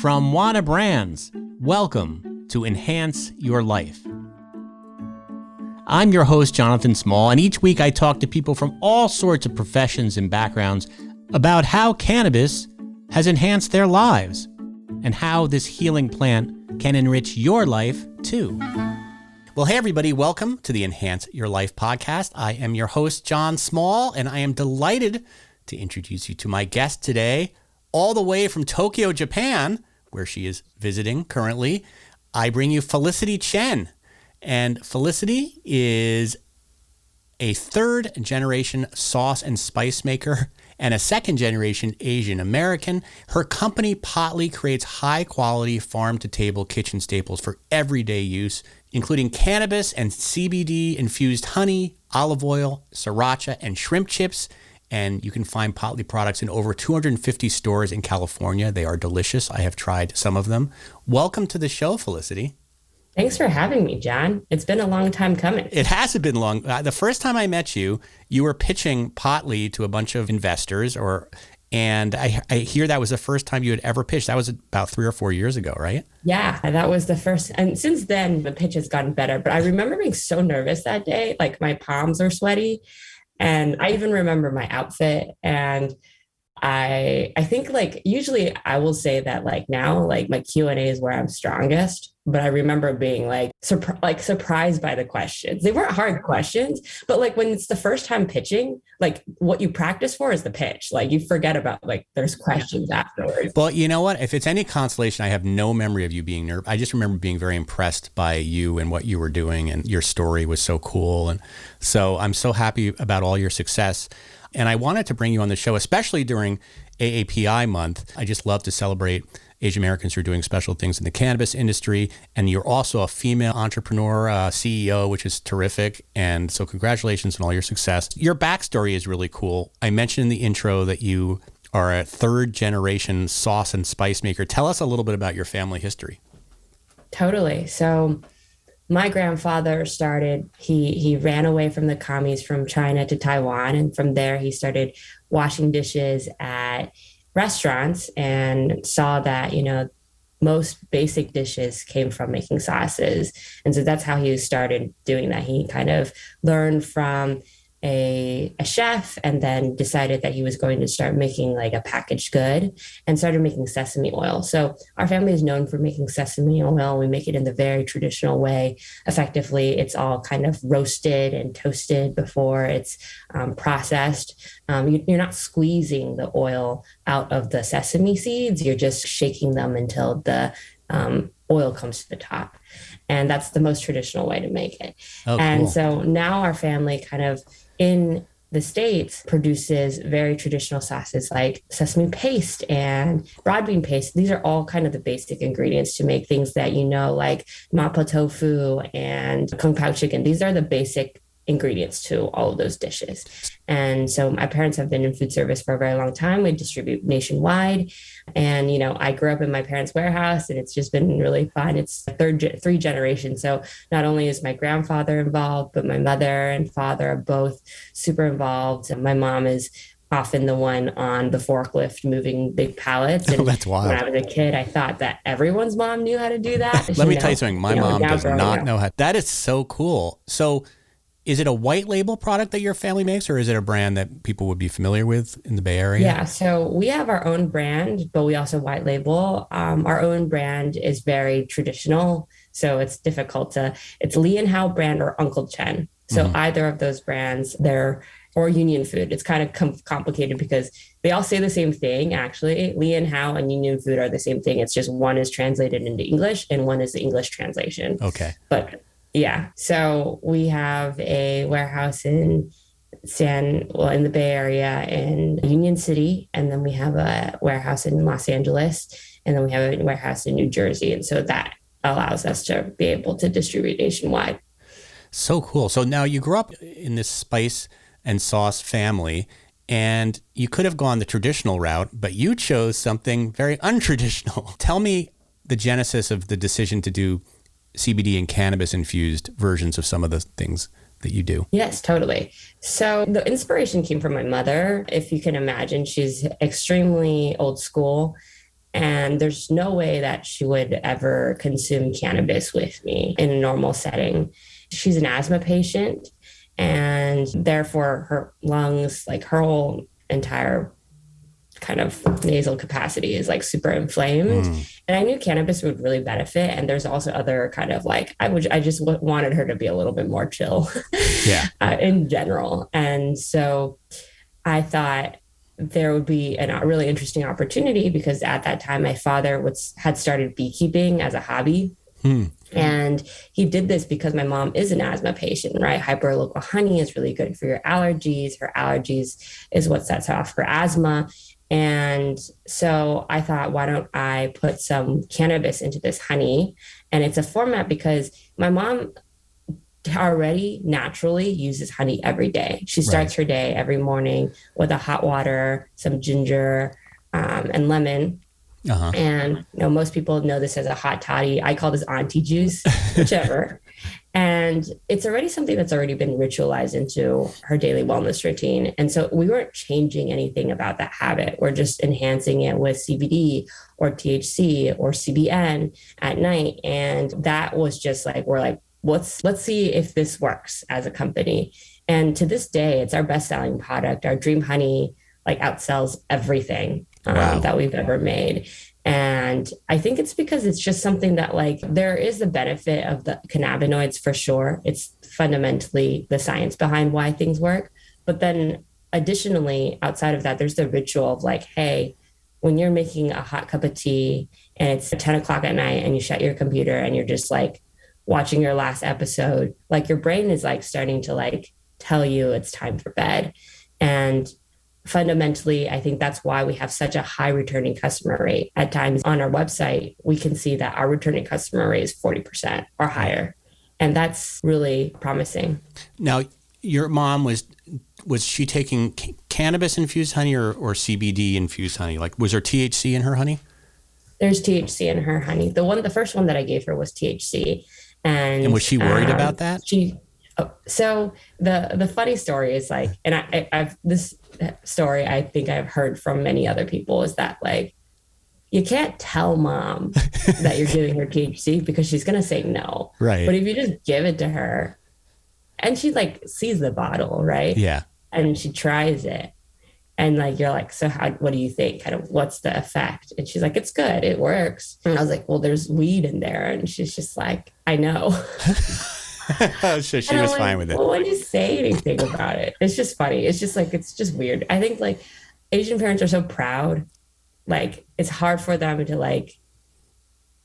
From Wana Brands, welcome to Enhance Your Life. I'm your host, Jonathan Small, and each week I talk to people from all sorts of professions and backgrounds about how cannabis has enhanced their lives and how this healing plant can enrich your life too. Well, hey everybody, welcome to the Enhance Your Life podcast. I am your host, John Small, and I am delighted to introduce you to my guest today, all the way from Tokyo, Japan, where she is visiting currently. I bring you Felicity Chen. And Felicity is a third-generation sauce and spice maker and a second-generation Asian American. Her company, Potli, creates high-quality farm-to-table kitchen staples for everyday use, including cannabis and CBD-infused honey, olive oil, sriracha, and shrimp chips. And you can find Potli products in over 250 stores in California. They are delicious. I have tried some of them. Welcome to the show, Felicity. Thanks for having me, John. It's been a long time coming. It hasn't been long. The first time I met you, you were pitching Potli to a bunch of investors, and I hear that was the first time you had ever pitched. That was about 3 or 4 years ago, right? Yeah, that was the first. And since then, the pitch has gotten better. But I remember being so nervous that day. Like my palms are sweaty. And I even remember my outfit. And I think like usually I will say that like now, like my Q&A is where I'm strongest. But I remember being like surprised by the questions. They weren't hard questions, but like when it's the first time pitching, like what you practice for is the pitch. Like you forget about like there's questions afterwards. Well, you know what? If it's any consolation, I have no memory of you being nervous. I just remember being very impressed by you and what you were doing, and your story was so cool. And so I'm so happy about all your success. And I wanted to bring you on the show, especially during AAPI month. I just love to celebrate Asian Americans who are doing special things in the cannabis industry. And you're also a female entrepreneur, CEO, which is terrific. And so congratulations on all your success. Your backstory is really cool. I mentioned in the intro that you are a third generation sauce and spice maker. Tell us a little bit about your family history. Totally. So my grandfather started, he ran away from the commies from China to Taiwan. And from there, he started washing dishes at restaurants and saw that, you know, most basic dishes came from making sauces. And so that's how he started doing that. He kind of learned from a chef and then decided that he was going to start making like a packaged good and started making sesame oil. So our family is known for making sesame oil. We make it in the very traditional way. Effectively, it's all kind of roasted and toasted before it's processed. You're not squeezing the oil out of the sesame seeds. You're just shaking them until the oil comes to the top. And that's the most traditional way to make it. Oh, and cool. So now our family kind of in the States produces very traditional sauces like sesame paste and broad bean paste. These are all kind of the basic ingredients to make things that, you know, like mapo tofu and kung pao chicken. These are the basic ingredients to all of those dishes. And so my parents have been in food service for a very long time. We distribute nationwide. And, you know, I grew up in my parents' warehouse and it's just been really fun. It's three generations. So not only is my grandfather involved, but my mother and father are both super involved. And my mom is often the one on the forklift moving big pallets. And that's wild. When I was a kid, I thought that everyone's mom knew how to do that. Let me tell you something. My mom does not know how. That is so cool. So is it a white label product that your family makes, or is it a brand that people would be familiar with in the Bay Area? Yeah, so we have our own brand, but we also white label. Our own brand is very traditional, so it's difficult it's Lee and Howe brand or Uncle Chen. So either of those brands, or Union Food. It's kind of complicated because they all say the same thing, actually. Lee and Howe and Union Food are the same thing. It's just one is translated into English and one is the English translation. Okay. But yeah, so we have a warehouse in the Bay Area in Union City, and then we have a warehouse in Los Angeles, and then we have a warehouse in New Jersey. And so that allows us to be able to distribute nationwide. So cool. So now you grew up in this spice and sauce family, and you could have gone the traditional route, but you chose something very untraditional. Tell me the genesis of the decision to do CBD and cannabis infused versions of some of the things that you do. Yes, totally. So the inspiration came from my mother. If you can imagine, she's extremely old school. And there's no way that she would ever consume cannabis with me in a normal setting. She's an asthma patient, and therefore her lungs, like her whole entire kind of nasal capacity is like super inflamed. And I knew cannabis would really benefit. And there's also other kind of like, I just wanted her to be a little bit more chill Yeah. in general. And so I thought there would be a really interesting opportunity because at that time, my father had started beekeeping as a hobby. And he did this because my mom is an asthma patient, right? Hyperlocal honey is really good for your allergies. Her allergies is what sets off her asthma. And so I thought, why don't I put some cannabis into this honey? And it's a format because my mom already naturally uses honey every day. She starts her day every morning with a hot water, some ginger, and lemon. And most people know this as a hot toddy. I call this auntie juice, whichever. And it's already something that's already been ritualized into her daily wellness routine. And so we weren't changing anything about that habit. We're just enhancing it with CBD or THC or CBN at night. And that was just like, we're like, let's see if this works as a company. And to this day, it's our best-selling product. Our Dream Honey like outsells everything that we've ever made. And I think it's because it's just something that like there is the benefit of the cannabinoids for sure. It's fundamentally the science behind why things work. But then additionally, outside of that, there's the ritual of like, hey, when you're making a hot cup of tea and it's 10 o'clock at night and you shut your computer and you're just like watching your last episode, like your brain is like starting to like tell you it's time for bed. And fundamentally, I think that's why we have such a high returning customer rate. At times on our website, we can see that our returning customer rate is 40% or higher. And that's really promising. Now, your mom, was she taking cannabis infused honey or CBD infused honey? Like, was there THC in her honey? There's THC in her honey. The first one that I gave her was THC. And was she worried about that? So the funny story is like, and I've this story I think I've heard from many other people is that like, you can't tell mom that you're giving her THC because she's going to say no. Right. But if you just give it to her and she like sees the bottle, right? Yeah. And she tries it and like, you're like, so what do you think? Kind of what's the effect? And she's like, it's good. It works. And I was like, well, there's weed in there. And she's just like, I know. So she was fine with it. Well, why did you say anything about it? It's just funny. It's just like, it's just weird. I think like Asian parents are so proud. Like it's hard for them to like,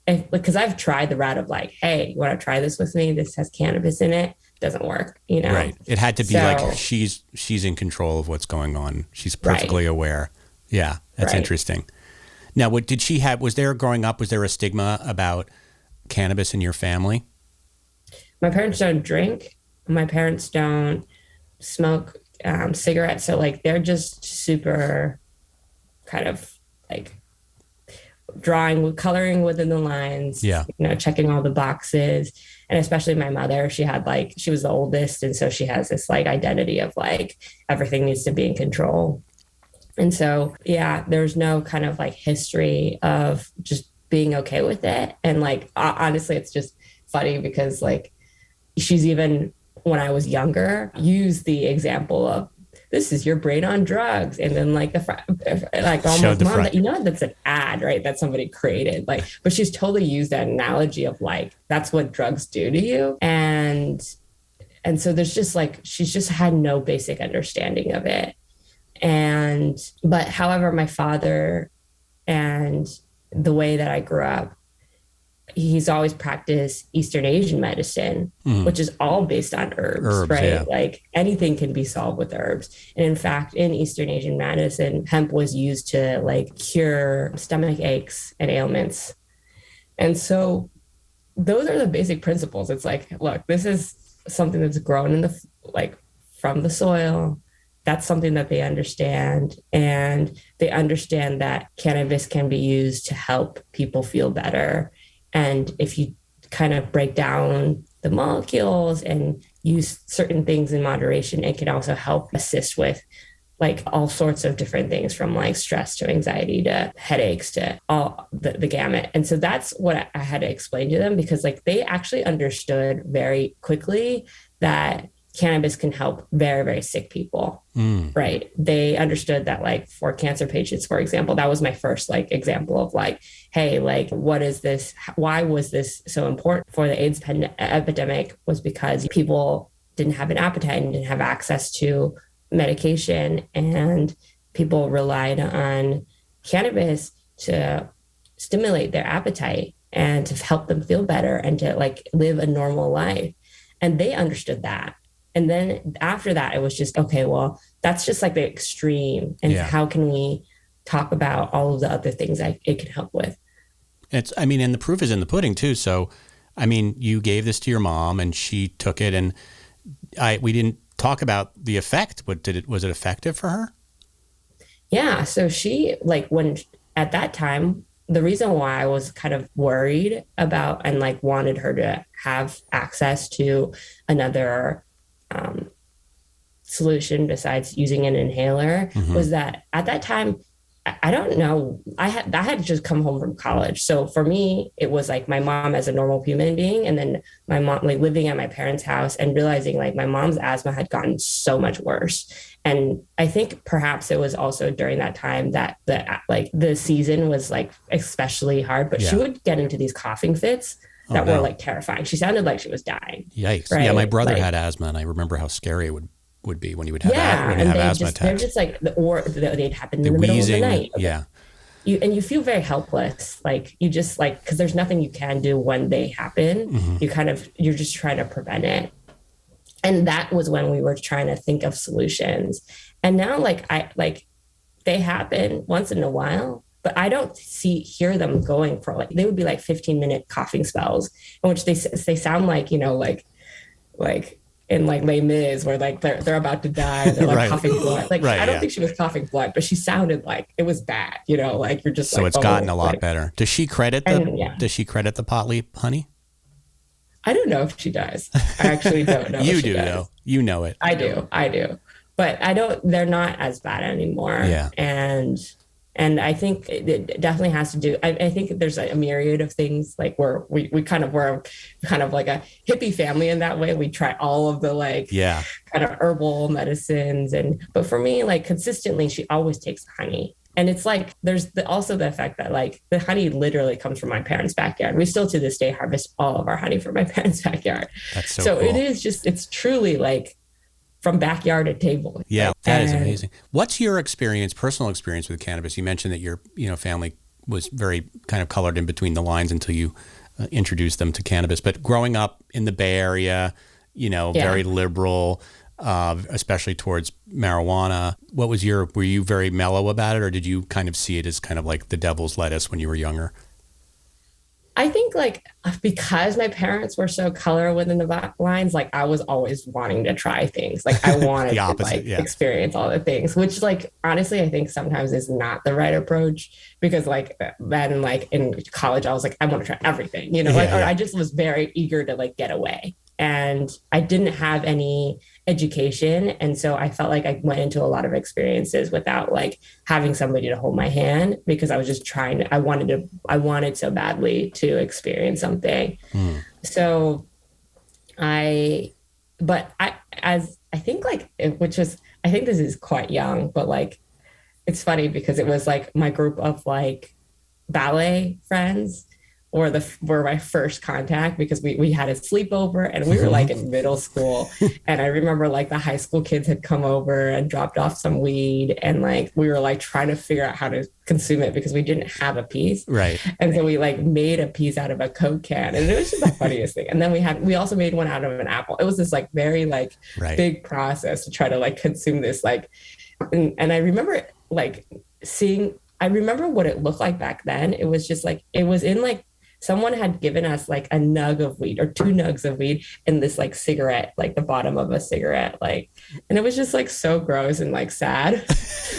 because I've tried the route of like, hey, you want to try this with me? This has cannabis in it. Doesn't work, you know? Right. It had to be like she's in control of what's going on. She's perfectly aware. Yeah. That's interesting. Now, what did she have? Was there growing up, was there a stigma about cannabis in your family? My parents don't drink. My parents don't smoke cigarettes. So like, they're just super kind of like coloring within the lines, checking all the boxes. And especially my mother, she was the oldest. And so she has this like identity of like, everything needs to be in control. And so, there's no kind of like history of just being okay with it. And like, honestly, it's just funny because like, she's even, when I was younger, used the example of, this is your brain on drugs. And then like almost mom, that, that's an ad, right? That somebody created. Like, but she's totally used that analogy of like, that's what drugs do to you. And so there's just like, she's just had no basic understanding of it. But however, my father and the way that I grew up, he's always practiced Eastern Asian medicine, which is all based on herbs, right? Yeah. Like anything can be solved with herbs. And in fact, in Eastern Asian medicine, hemp was used to like cure stomach aches and ailments. And so those are the basic principles. It's like, look, this is something that's grown in from the soil. That's something that they understand. And they understand that cannabis can be used to help people feel better. And if you kind of break down the molecules and use certain things in moderation, it can also help assist with like all sorts of different things, from like stress to anxiety to headaches to all the gamut. And so that's what I had to explain to them, because like they actually understood very quickly that cannabis can help very, very sick people. Right. They understood that, like, for cancer patients, for example, that was my first like example of like, hey, like, what is this? Why was this so important for the AIDS epidemic? Was because people didn't have an appetite and didn't have access to medication, and people relied on cannabis to stimulate their appetite and to help them feel better and to like live a normal life. And they understood that. And then after that, it was just, okay, well, that's just like the extreme. And how can we talk about all of the other things it can help with? And the proof is in the pudding too. So, I mean, you gave this to your mom and she took it, and we didn't talk about the effect. Was it effective for her? Yeah. So she, like, at that time, the reason why I was kind of worried about and like wanted her to have access to another solution besides using an inhaler was that at that time, I don't know, I had just come home from college. So for me, it was like my mom as a normal human being, and then my mom like living at my parents' house and realizing like my mom's asthma had gotten so much worse. And I think perhaps it was also during that time that the season was like especially hard, but she would get into these coughing fits that were like terrifying. She sounded like she was dying. Yikes. Right? Yeah, my brother had asthma, and I remember how scary it would be when you would have asthma attacks. They're just like, they'd happen in the middle of the night. Yeah. You feel very helpless. Like you just like, cause there's nothing you can do when they happen. You're just trying to prevent it. And that was when we were trying to think of solutions. And now they happen once in a while, but I don't hear them going for like, they would be like 15-minute coughing spells in which they sound like, like in like Les Mis, where like they're about to die, they're like coughing blood. Like I don't think she was coughing blood, but she sounded like it was bad. Like you're just so like, it's gotten a lot better. Does she credit Does she credit the Potli honey? I don't know if she does. I actually don't know. You do though. You know it. I do, but I don't. They're not as bad anymore. Yeah, and I think it definitely has to do. I think there's a myriad of things. Like we're kind of like a hippie family in that way. We try all of the kind of herbal medicines, but for me, like consistently, she always takes honey. And it's like, there's also the effect that like the honey literally comes from my parents' backyard. We still to this day harvest all of our honey from my parents' backyard. That's so cool. It is just, it's truly like from backyard to table. Yeah, that is amazing. What's your personal experience with cannabis? You mentioned that your family was very kind of colored in between the lines until you introduced them to cannabis. But growing up in the Bay Area, very liberal, especially towards marijuana. Were you very mellow about it, or did you kind of see it as kind of like the devil's lettuce when you were younger? I think like because my parents were so color within the lines, like I was always wanting to try things. Like I wanted to experience all the things, which like honestly I think sometimes is not the right approach, because like then like in college I was like I want to try everything, or I just was very eager to like get away. And I didn't have any education. And so I felt like I went into a lot of experiences without like having somebody to hold my hand, because I was just I wanted so badly to experience something. So I think this is quite young, but like, it's funny because it was like my group of like ballet friends were my first contact, because we had a sleepover and we were like in middle school. And I remember like the high school kids had come over and dropped off some weed, and like we were like trying to figure out how to consume it because we didn't have a piece. Right. And so we like made a piece out of a Coke can, and it was just the funniest thing. And then we also made one out of an apple. It was this like very like big process to try to like consume this like, and I remember like I remember what it looked like back then. It was just like, it was in like, someone had given us like a nug of weed or 2 nugs of weed in this like cigarette, like the bottom of a cigarette, like, and it was just like so gross and like sad,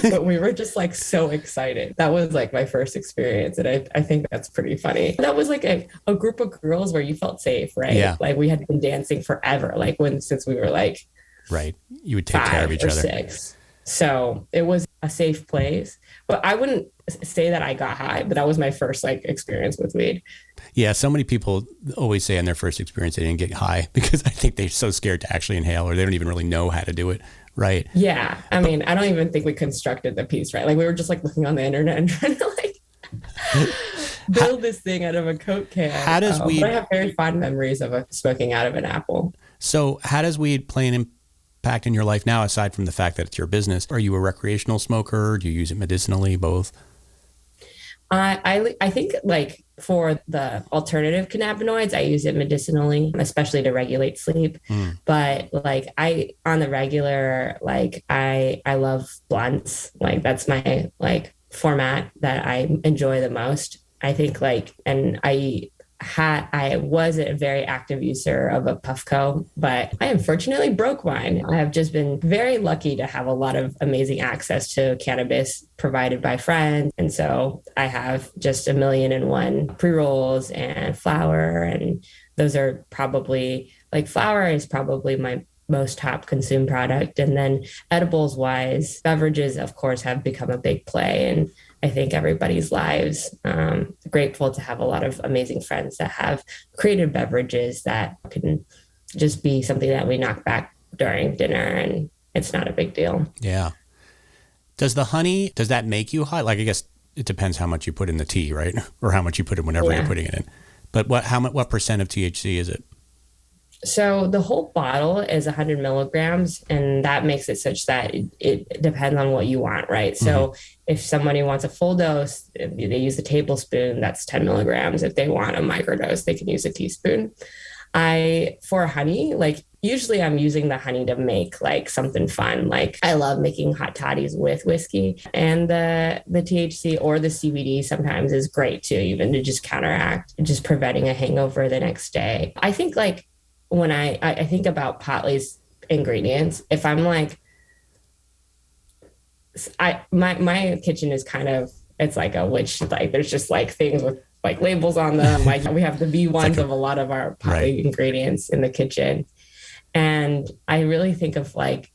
but we were just like so excited. That was like my first experience. And I think that's pretty funny. That was like a group of girls where you felt safe, right? Yeah. Like we had been dancing forever, like since we were like, right. You would take care of each other. 6. So it was a safe place. But I wouldn't say that I got high, but that was my first like experience with weed. Yeah, so many people always say on their first experience they didn't get high because I think they're so scared to actually inhale, or they don't even really know how to do it right. Yeah. I mean, I don't even think we constructed the piece right. Like we were just like looking on the internet and trying to like build this thing out of a Coke can. How does weed? But I have very fond memories of smoking out of an apple. So how does weed play an impact in your life now, aside from the fact that it's your business? Are you a recreational smoker? Do you use it medicinally? Both? I think like for the alternative cannabinoids, I use it medicinally, especially to regulate sleep. But like on the regular, like I love blunts. Like that's my like format that I enjoy the most. I think like, and I was a very active user of a Puffco, but I unfortunately broke mine. I have just been very lucky to have a lot of amazing access to cannabis provided by friends. And so I have just a million and one pre-rolls and flower. And those are probably like flower is probably my most top consumed product. And then edibles wise, beverages, of course, have become a big play. And I think everybody's lives. Grateful to have a lot of amazing friends that have created beverages that can just be something that we knock back during dinner, and it's not a big deal. Yeah. Does the honey, does that make you high? Like, I guess it depends how much you put in the tea, right? Or how much you put in whenever you're putting it in. But what percent of THC is it? So the whole bottle is 100 milligrams, and that makes it such that it depends on what you want, right? So if somebody wants a full dose, they use a tablespoon, that's 10 milligrams. If they want a microdose, they can use a teaspoon. For honey, like usually I'm using the honey to make like something fun. Like I love making hot toddies with whiskey, and the THC or the CBD sometimes is great too, even to just counteract just preventing a hangover the next day. I think like when I think about Potli's ingredients, if I'm like, my kitchen is kind of, it's like a witch, like there's just like things with like labels on them. Like we have the V1s of a lot of our Potli ingredients in the kitchen. And I really think of like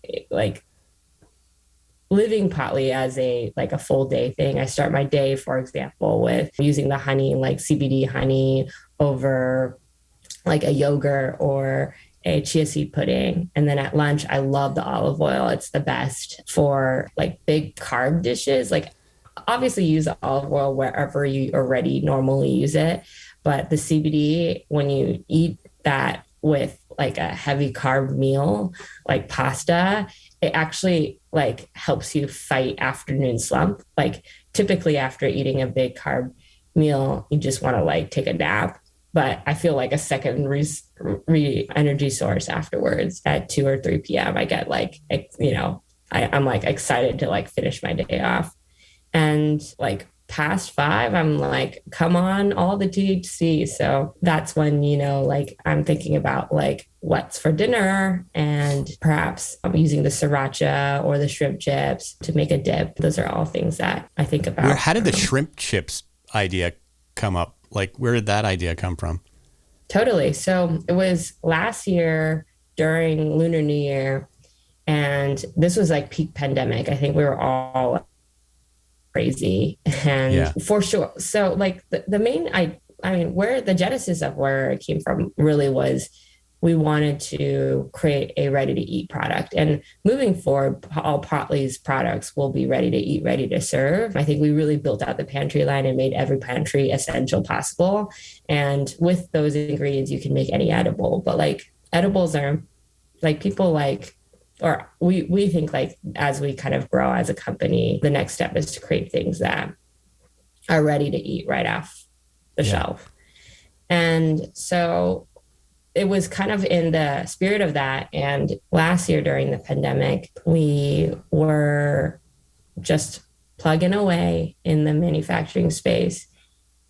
living Potli as a full day thing. I start my day, for example, with using the honey, like CBD honey over like a yogurt or a chia seed pudding. And then at lunch, I love the olive oil. It's the best for like big carb dishes. Like obviously use the olive oil wherever you already normally use it. But the CBD, when you eat that with like a heavy carb meal, like pasta, it actually like helps you fight afternoon slump. Like typically after eating a big carb meal, you just want to like take a nap. But I feel like a second energy source afterwards at 2 or 3 p.m. I get like, I'm like excited to like finish my day off. And like past 5, I'm like, come on, all the THC. So that's when, like I'm thinking about like what's for dinner, and perhaps I'm using the sriracha or the shrimp chips to make a dip. Those are all things that I think about. How did the shrimp chips idea come up? Like, where did that idea come from? Totally. So it was last year during Lunar New Year, and this was like peak pandemic. I think we were all crazy, and for sure. So like the main, I mean, where the genesis of where it came from really was we wanted to create a ready to eat product. And moving forward, all Potli's products will be ready to eat, ready to serve. I think we really built out the pantry line and made every pantry essential possible. And with those ingredients, you can make any edible. But like edibles are like people like, or we think like as we kind of grow as a company, the next step is to create things that are ready to eat right off the shelf. And so it was kind of in the spirit of that. And last year during the pandemic, we were just plugging away in the manufacturing space.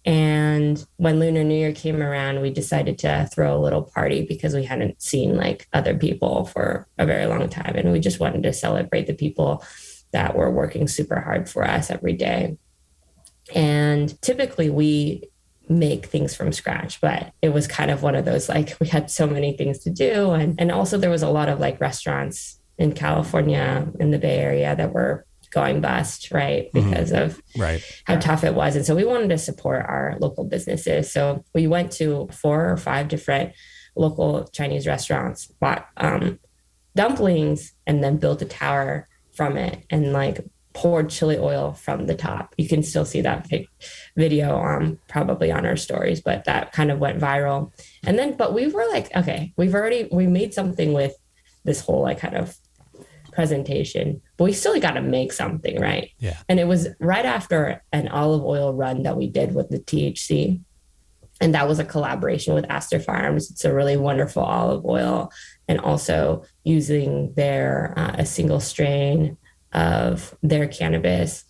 And when Lunar New Year came around, we decided to throw a little party because we hadn't seen like other people for a very long time. And we just wanted to celebrate the people that were working super hard for us every day. And typically we make things from scratch, but it was kind of one of those, like we had so many things to do. And also there was a lot of like restaurants in California, in the Bay Area, that were going bust, right? Because of how tough it was. And so we wanted to support our local businesses. So we went to 4 or 5 different local Chinese restaurants, bought dumplings, and then built a tower from it and like poured chili oil from the top. You can still see that video probably on our stories, but that kind of went viral. And then, but we were like, okay, we made something with this whole like kind of presentation, but we still got to make something, right? Yeah. And it was right after an olive oil run that we did with the THC. And that was a collaboration with Astor Farms. It's a really wonderful olive oil, and also using their a single strain of their cannabis.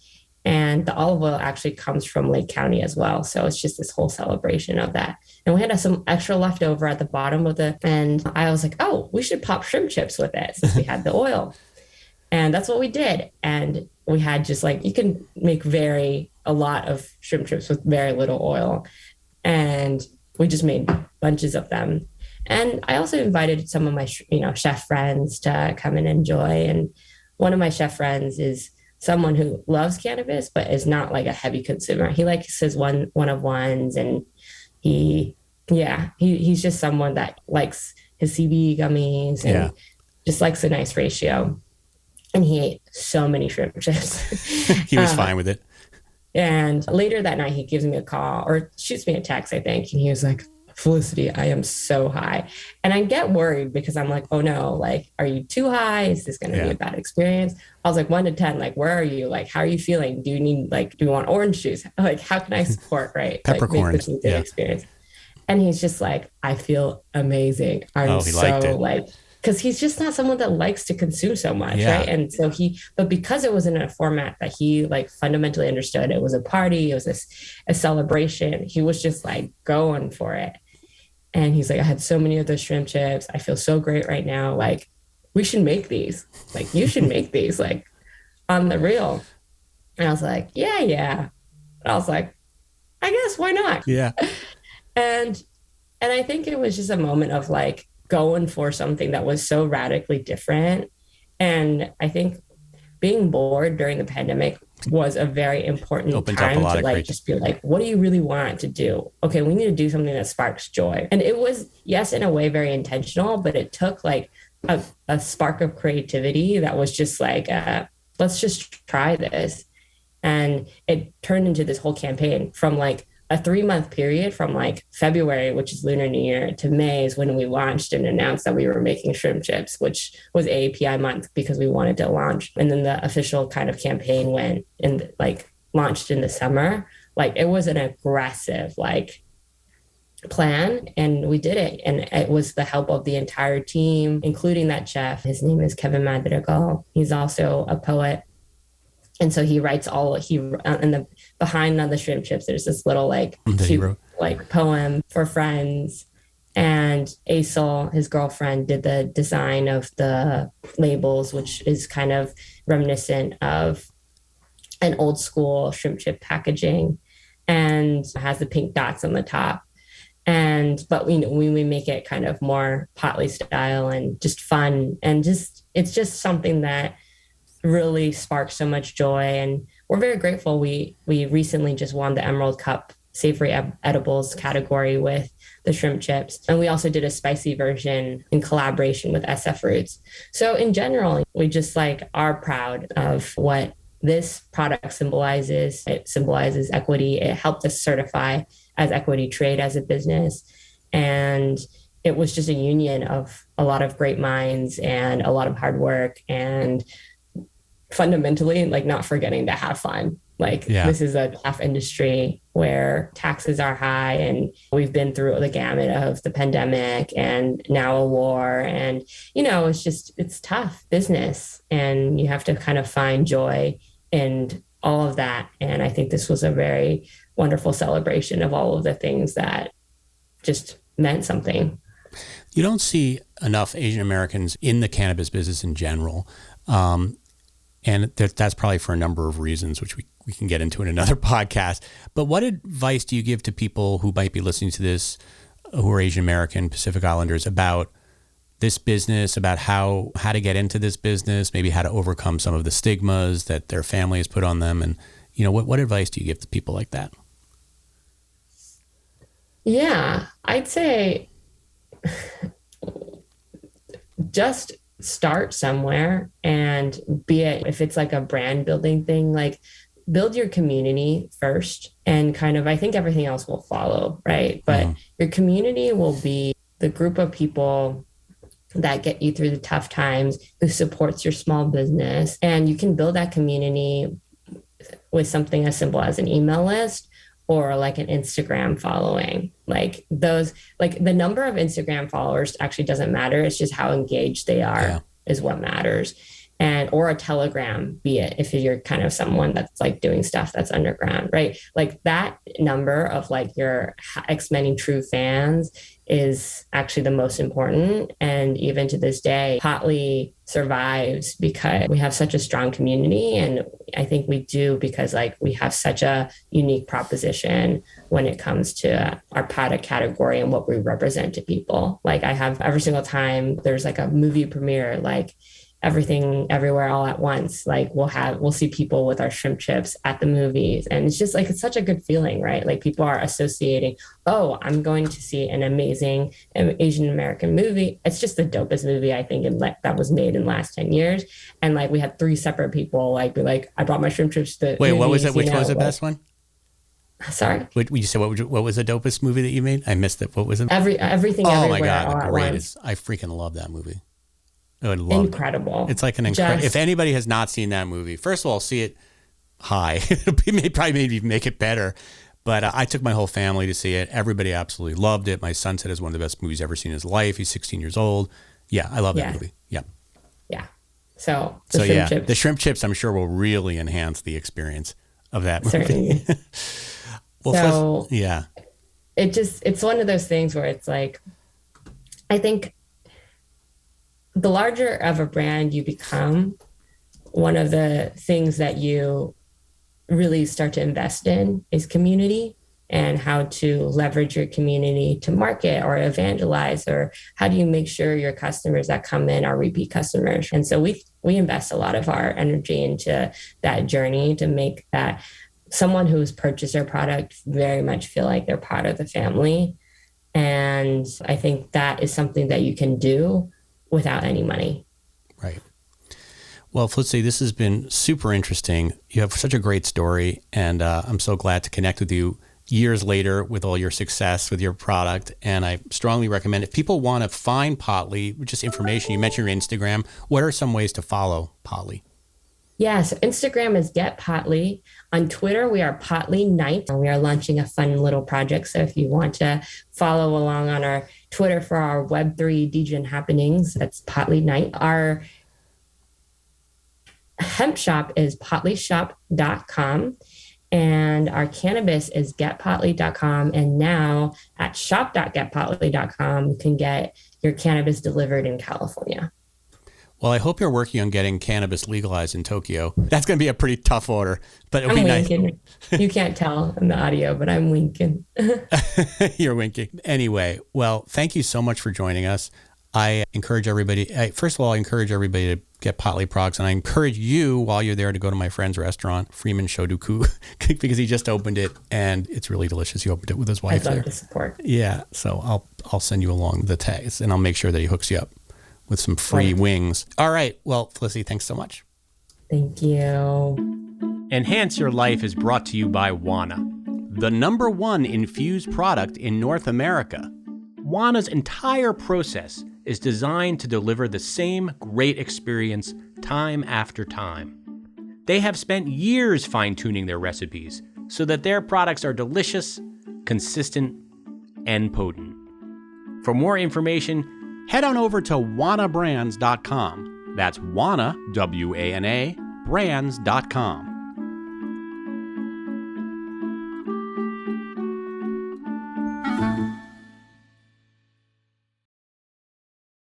And the olive oil actually comes from Lake County as well. So it's just this whole celebration of that. And we had some extra left over at the bottom of and I was like, oh, we should pop shrimp chips with it since we had the oil. And that's what we did. And we had just like, you can make a lot of shrimp chips with very little oil. And we just made bunches of them. And I also invited some of my, chef friends to come and enjoy. And one of my chef friends is someone who loves cannabis, but is not like a heavy consumer. He likes his one of ones. And he's just someone that likes his CBD gummies and just likes a nice ratio. And he ate so many shrimp chips. He was fine with it. And later that night, he gives me a call or shoots me a text, I think. And he was like, Felicity, I am so high. And I get worried because I'm like, oh no, like, are you too high? Is this going to be a bad experience? I was like 1 to 10, like, where are you? Like, how are you feeling? Do you want orange juice? Like, how can I support, right? Peppercorn. Like, make this a good experience. And he's just like, I feel amazing. I'm so like, because he's just not someone that likes to consume so much, right? And so but because it was in a format that he like fundamentally understood, it was a party, it was a celebration, he was just like going for it. And he's like, I had so many of those shrimp chips. I feel so great right now. Like, we should make these. Like, you should make these, like, on the real. And I was like, yeah. And I was like, I guess, why not? Yeah. And I think it was just a moment of like going for something that was so radically different. And I think being bored during the pandemic was a very important time to like just be like, what do you really want to do? Okay, we need to do something that sparks joy. And it was, yes, in a way, very intentional, but it took like a spark of creativity that was just like, let's just try this. And it turned into this whole campaign from like a 3-month period from like February, which is Lunar New Year, to May is when we launched and announced that we were making shrimp chips, which was AAPI month because we wanted to launch. And then the official kind of campaign went and like launched in the summer. Like it was an aggressive like plan, and we did it. And it was the help of the entire team, including that chef. His name is Kevin Madrigal. He's also a poet. And so he writes behind on the shrimp chips, there's this little like cute, like poem for friends. And Aisel, his girlfriend, did the design of the labels, which is kind of reminiscent of an old school shrimp chip packaging, and has the pink dots on the top. But we make it kind of more Potli style and just fun, and it's just something that really sparked so much joy. And we're very grateful. We recently just won the Emerald Cup Savory Edibles category with the shrimp chips. And we also did a spicy version in collaboration with SF Roots. So in general, we just like are proud of what this product symbolizes. It symbolizes equity. It helped us certify as equity trade as a business. And it was just a union of a lot of great minds and a lot of hard work, and fundamentally like not forgetting to have fun. This is a tough industry where taxes are high, and we've been through the gamut of the pandemic and now a war, and it's tough business, and you have to kind of find joy in all of that. And I think this was a very wonderful celebration of all of the things that just meant something. You don't see enough Asian Americans in the cannabis business in general. And that's probably for a number of reasons, which we can get into in another podcast. But what advice do you give to people who might be listening to this, who are Asian American, Pacific Islanders, about this business, about how to get into this business, maybe how to overcome some of the stigmas that their family has put on them. And, what advice do you give to people like that? Yeah, I'd say just start somewhere, and be it if it's like a brand building thing, like build your community first, and kind of, I think everything else will follow, right? But your community will be the group of people that get you through the tough times, who supports your small business. And you can build that community with something as simple as an email list or like an Instagram following. Like those, like the number of Instagram followers actually doesn't matter. It's just how engaged they are is what matters. And, or a Telegram, be it if you're kind of someone that's like doing stuff that's underground, right? Like that number of like your X many true fans is actually the most important. And even to this day, Potli survives because we have such a strong community. And I think we do because like we have such a unique proposition when it comes to our product category and what we represent to people. Like I have every single time there's like a movie premiere, like Everything Everywhere All at Once, like we'll see people with our shrimp chips at the movies, and it's just like, it's such a good feeling, right? Like people are associating, oh, I'm going to see an amazing Asian American movie. It's just the dopest movie I think that was made in the last 10 years. And like we had 3 separate people like be like, I brought my shrimp chips to Wait, movies, what was it? Which was the best one? Sorry, you said what was the dopest movie that you made? I missed it. What was it? Everything Oh Everywhere my God, All the at greatest! Once. I freaking love that movie. I would love Incredible. It's like an incredible. If anybody has not seen that movie, first of all, see it high. It'll probably maybe make it better. But I took my whole family to see it. Everybody absolutely loved it. My son said it's one of the best movies ever seen in his life. He's 16 years old. Yeah, I love that movie. Yeah. Yeah. So the shrimp chips, I'm sure, will really enhance the experience of that movie. Certainly. Well, it's one of those things where it's like, I think the larger of a brand you become, one of the things that you really start to invest in is community, and how to leverage your community to market or evangelize, or how do you make sure your customers that come in are repeat customers. And so we invest a lot of our energy into that journey to make that someone who's purchased our product very much feel like they're part of the family. And I think that is something that you can do without any money. Right. Well, Felicity, this has been super interesting. You have such a great story, and I'm so glad to connect with you years later with all your success with your product. And I strongly recommend, if people want to find Potli, just information, you mentioned your Instagram. What are some ways to follow Potli? Yeah, so Instagram is Get Potli. On Twitter, we are Potli Night. We are launching a fun little project. So if you want to follow along on our Twitter for our Web3 Degen happenings, that's Potli Night. Our hemp shop is potlishop.com. And our cannabis is getpotli.com. And now at shop.getpotli.com, you can get your cannabis delivered in California. Well, I hope you're working on getting cannabis legalized in Tokyo. That's going to be a pretty tough order, but it'll be winking. Nice. You can't tell in the audio, but I'm winking. You're winking. Anyway, well, thank you so much for joining us. I encourage everybody, first of all, I encourage everybody to get Potli products, and I encourage you, while you're there, to go to my friend's restaurant, Freeman Shodoku, because he just opened it, and it's really delicious. He opened it with his wife. I'd love to support. Yeah, so I'll send you along the tags, and I'll make sure that he hooks you up with some free wings. All right. Well, Felicity, thanks so much. Thank you. Enhance Your Life is brought to you by Wana, the #1 infused product in North America. Wana's entire process is designed to deliver the same great experience time after time. They have spent years fine-tuning their recipes so that their products are delicious, consistent, and potent. For more information, head on over to wanabrands.com. That's Wana, W-A-N-A, brands.com.